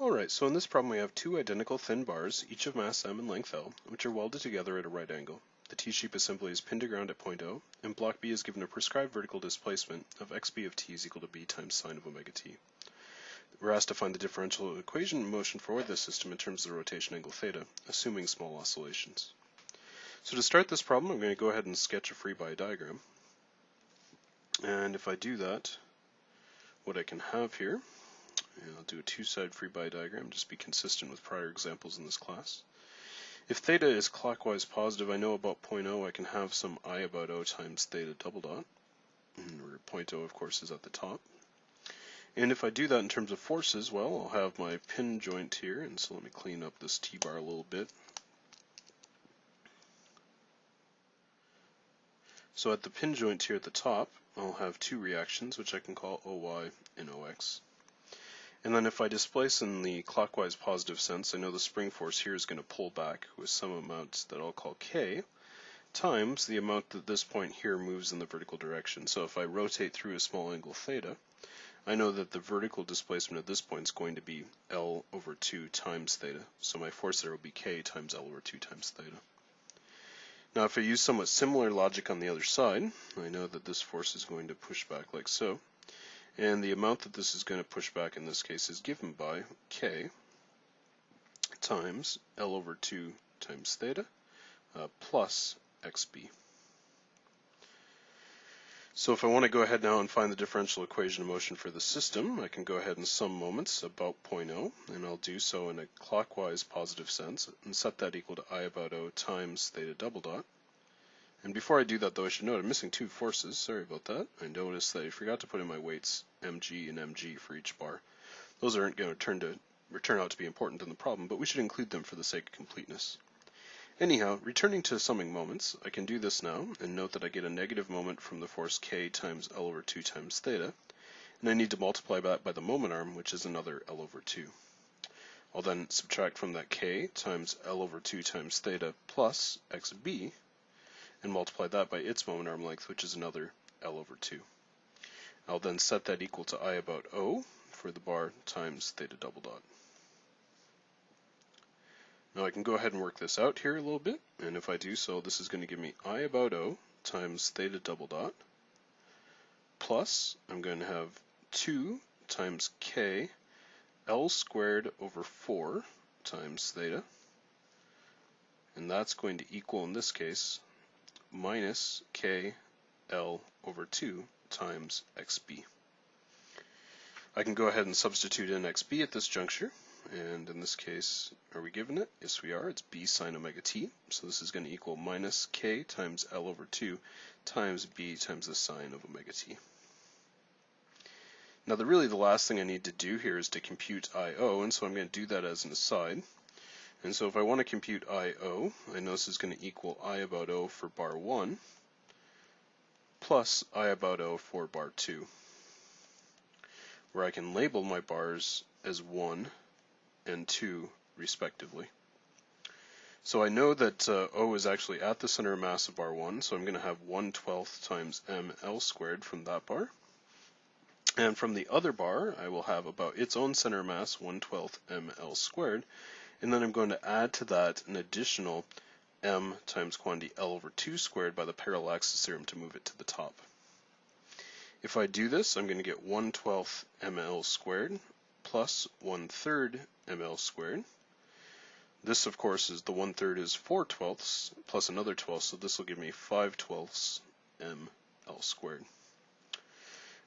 Alright, so in this problem we have two identical thin bars, each of mass m and length L, which are welded together at a right angle. The T-shape assembly is pinned to ground at point O, and block B is given a prescribed vertical displacement of xb of t is equal to b times sine of omega t. We're asked to find the differential equation of motion for this system in terms of the rotation angle theta, assuming small oscillations. So to start this problem, I'm going to go ahead and sketch a free body diagram. And if I do that, what I can have here, and I'll do a two-side free body diagram, just be consistent with prior examples in this class. If theta is clockwise positive, I know about point O, I can have some I about O times theta double dot, where point O, of course, is at the top. And if I do that in terms of forces, well, I'll have my pin joint here, and so let me clean up this T-bar a little bit. So at the pin joint here at the top, I'll have two reactions, which I can call OY and OX. And then if I displace in the clockwise positive sense, I know the spring force here is going to pull back with some amount that I'll call K, times the amount that this point here moves in the vertical direction. So if I rotate through a small angle theta, I know that the vertical displacement at this point is going to be L over 2 times theta. So my force there will be K times L over 2 times theta. Now if I use somewhat similar logic on the other side, I know that this force is going to push back like so. And the amount that this is going to push back in this case is given by K times L over 2 times theta plus XB. So if I want to go ahead now and find the differential equation of motion for the system, I can go ahead in some moments about point O, and I'll do so in a clockwise positive sense, and set that equal to I about O times theta double dot. And before I do that though, I should note I'm missing two forces, sorry about that. I noticed that I forgot to put in my weights mg and mg for each bar. Those aren't going to turn out to be important in the problem, but we should include them for the sake of completeness. Anyhow, returning to summing moments, I can do this now, and note that I get a negative moment from the force k times L over 2 times theta, and I need to multiply that by the moment arm, which is another L over 2. I'll then subtract from that k times L over 2 times theta plus xb, and multiply that by its moment arm length, which is another L over 2. I'll then set that equal to I about O for the bar times theta double dot. Now I can go ahead and work this out here a little bit, and if I do so, this is going to give me I about O times theta double dot, plus I'm going to have 2 times K L squared over 4 times theta, and that's going to equal, in this case, minus K L over 2 times XB. I can go ahead and substitute in XB at this juncture, and in this case, are we given it? Yes, we are. It's B sine omega t, so this is going to equal minus K times L over 2 times B times the sine of omega t. Now really the last thing I need to do here is to compute IO, and so I'm going to do that as an aside. And so if I want to compute IO, I know this is going to equal I about O for bar 1 plus I about O for bar 2, where I can label my bars as 1 and 2 respectively. So I know that O is actually at the center of mass of bar 1, so I'm going to have 1/12 times ml squared from that bar. And from the other bar, I will have about its own center of mass, 1/12 ml squared. And then I'm going to add to that an additional m times quantity L over 2 squared by the parallel axis theorem to move it to the top. If I do this, I'm going to get 1/12 ml squared plus 1/3 ml squared. This, of course, is the 1/3 is 4/12 plus another 12, so this will give me 5/12 ml squared.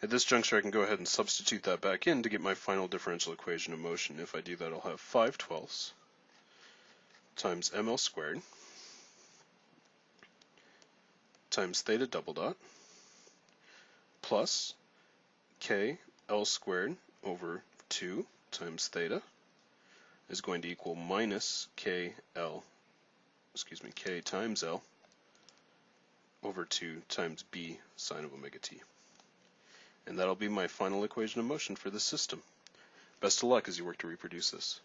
At this juncture, I can go ahead and substitute that back in to get my final differential equation of motion. If I do that, I'll have 5/12 times ml squared times theta double dot plus k L squared over 2 times theta is going to equal minus k times L over 2 times B sine of omega t. And that'll be my final equation of motion for this system. Best of luck as you work to reproduce this.